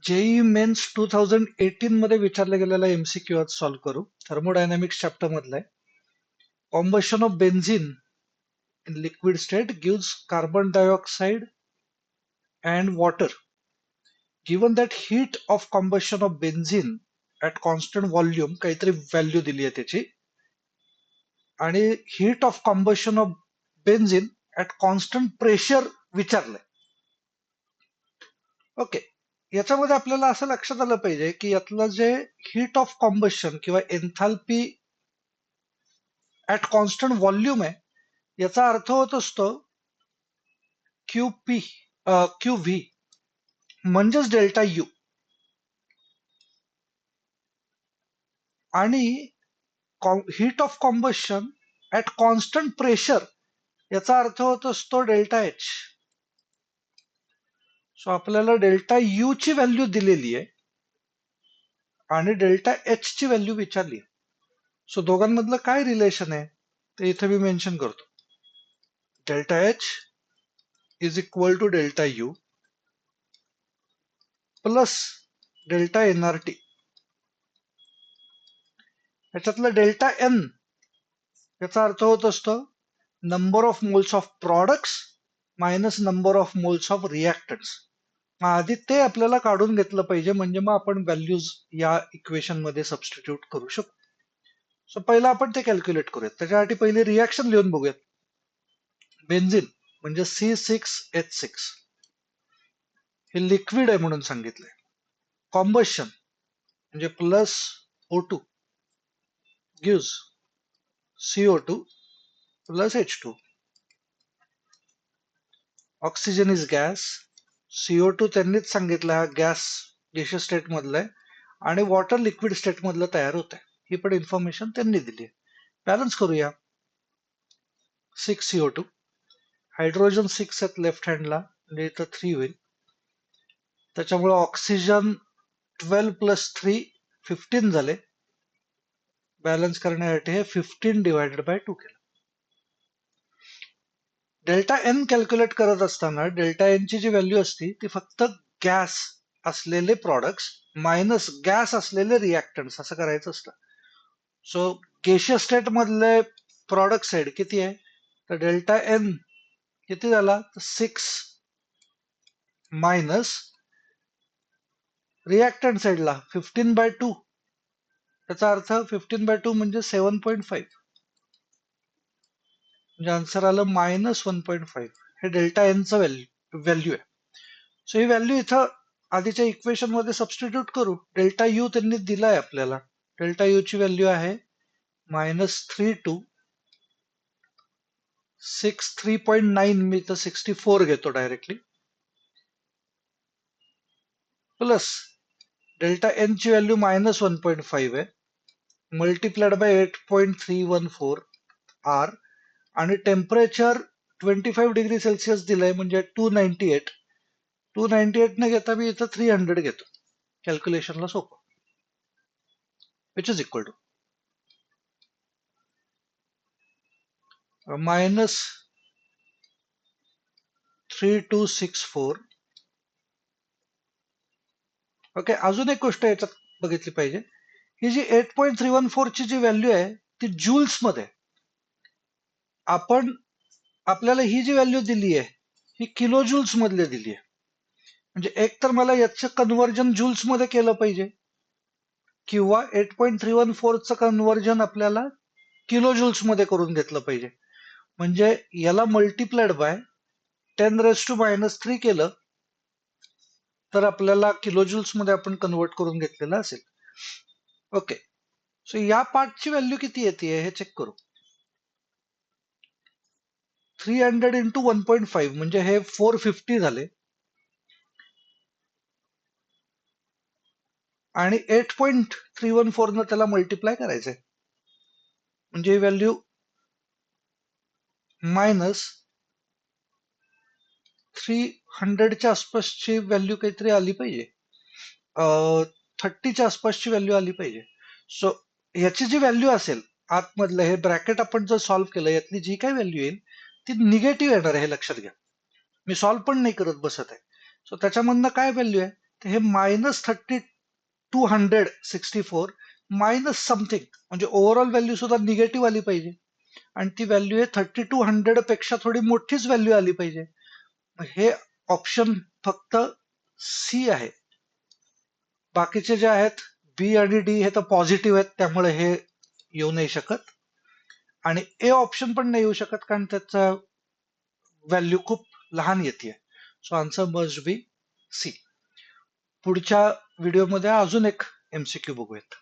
JEE men's 2018 मध्ये विचारला गेलेला एमसीक्यू आज सॉल्व्ह करू. थर्मोडायनामिक्स चॅप्टर मधला आहे. Combustion of benzene in liquid state gives carbon dioxide and water. Given that heat of combustion of benzene at constant volume काहीतरी value दिली आहे त्याची, आणि heat of combustion of benzene at constant pressure विचारलंय. Okay, याच्यामध्ये आपल्याला असं लक्षात आलं पाहिजे की यातलं जे हीट ऑफ कॉम्बशन किंवा एन्थाल्पी ऍट कॉन्स्टंट व्हॉल्यूम आहे, याचा अर्थ होत असतो क्यूपी क्यूव्ही म्हणजेच डेल्टा यू. आणि heat of combustion at constant pressure याचा अर्थ होत असतो डेल्टा एच. सो आपल्याला डेल्टा यू ची व्हॅल्यू दिलेली आहे आणि डेल्टा एच ची व्हॅल्यू विचारली. सो दोघांमधलं काय रिलेशन आहे ते इथे मी मेन्शन करतो. Delta H is equal to delta U plus delta NRT. याच्यातलं डेल्टा एन याचा अर्थ होत असतो number of moles of products minus number of moles of reactants. आधी ते आपल्याला काढून घेतलं पाहिजे, म्हणजे मग आपण व्हॅल्यूज या इक्वेशन मध्ये सबस्टिट्यूट करू शकतो. सो पहिला आपण ते कॅल्क्युलेट करूयात. त्याच्यासाठी पहिले रिॲक्शन लिहून बघूयात. बेन्झीन म्हणजे C6H6 हे लिक्विड आहे म्हणून सांगितलंय. कॉम्बशन म्हणजे plus O2 gives CO2 plus H2. Oxygen is gas. CO2 त्यांनीच सांगितलं हा गॅस गॅशियस स्टेट मधला आहे, आणि वॉटर लिक्विड स्टेट मधलं तयार होत आहे. ही पण इन्फॉर्मेशन त्यांनी दिली आहे. बॅलन्स करूया. 6CO2, हायड्रोजन 6 आहेत लेफ्ट हँडला, म्हणजे इथं 3 होईल. त्याच्यामुळे ऑक्सिजन 12 प्लस 3 15 झाले. बॅलन्स करण्यासाठी हे 15 डिवायडेड बाय 2 केलं. डेल्टा एन कॅल्क्युलेट करत असताना डेल्टा एन ची जी व्हॅल्यू असती ती फक्त गॅस असलेले प्रॉडक्ट्स मायनस गॅस असलेले रिॲक्टंट्स असं करायचं असतं. सो गॅशियस स्टेट मधले प्रॉडक्ट साइड किती आहे, तर डेल्टा एन किती झाला, तर 6 मायनस रिॲक्टंट साइडला 15/2. त्याचा अर्थ 15/2 म्हणजे 7.5, म्हणजे आन्सर आलं -1.5. हे डेल्टा एनचं व्हॅल्यू आहे. सो ही व्हॅल्यू इथं आधीच्या इक्वेशन मध्ये सबस्टिट्यूट करू. डेल्टा यू त्यांनी दिलाय आपल्याला. डेल्टा यू ची व्हॅल्यू आहे -3.9. मी तर 64 घेतो डायरेक्टली, प्लस डेल्टा एन ची व्हॅल्यू -1.5 आहे, मल्टिप्लाइड बाय 8.314 आर, आणि टेम्परेचर 25 डिग्री सेल्सिअस दिलंय म्हणजे 298. 298 न घेता मी इथं 300 घेतो, कॅल्क्युलेशनला सोपं. Which is equal to -3264. Okay, अजून एक गोष्ट याच्यात बघितली पाहिजे. ही जी 8.314 ची जी व्हॅल्यू आहे ती जूल्स मध्ये. आपण आपल्याला ही जी व्हॅल्यू दिली आहे ही किलो जूल्स मधले दिली आहे, म्हणजे एक तर मला याचं कन्व्हर्जन जूल्स मध्ये केलं पाहिजे, किंवा 8.314 चं कन्व्हर्जन आपल्याला किलो जूल्स मध्ये करून घेतलं पाहिजे. म्हणजे याला मल्टिप्लाइड बाय 10⁻³ केलं तर आपल्याला किलो जूल्स मध्ये आपण कन्वर्ट करून घेतलेलं असेल. ओके, सो या पार्टची व्हॅल्यू किती येते हे चेक करू. 300 इंटू 1.5 म्हणजे हे 450 झाले, आणि 8.314 न त्याला मल्टिप्लाय करायचंय, म्हणजे ही व्हॅल्यू -300च्या आसपासची व्हॅल्यू काहीतरी आली पाहिजे, 30च्या आसपासची व्हॅल्यू आली पाहिजे. सो याची जी व्हॅल्यू असेल आतमधलं हे ब्रॅकेट आपण जर सॉल्व्ह केलं, यातली जी काही व्हॅल्यू येईल ती निगेटिव्ह येणार आहे, हे लक्षात घ्या. मी सॉल्व्ह पण नाही करत बसत आहे. सो त्याच्यामधनं काय व्हॅल्यू आहे, तर हे -3264 मायनस समथिंग म्हणजे ओव्हरऑल व्हॅल्यू सुद्धा निगेटिव्ह आली पाहिजे आणि ती व्हॅल्यू आहे 3200 पेक्षा थोडी मोठीच व्हॅल्यू आली पाहिजे. हे ऑप्शन फक्त सी आहे. बाकीचे जे आहेत बी आणि डी हे तर पॉझिटिव्ह आहेत, त्यामुळे हे येऊ नाही शकत. आणि ए ऑप्शन पण नाही येऊ शकत कारण त्याचा व्हॅल्यू खूप लहान येते. So answer must be C. पुढच्या व्हिडिओमध्ये अजून एक एमसीक्यू बघूयात.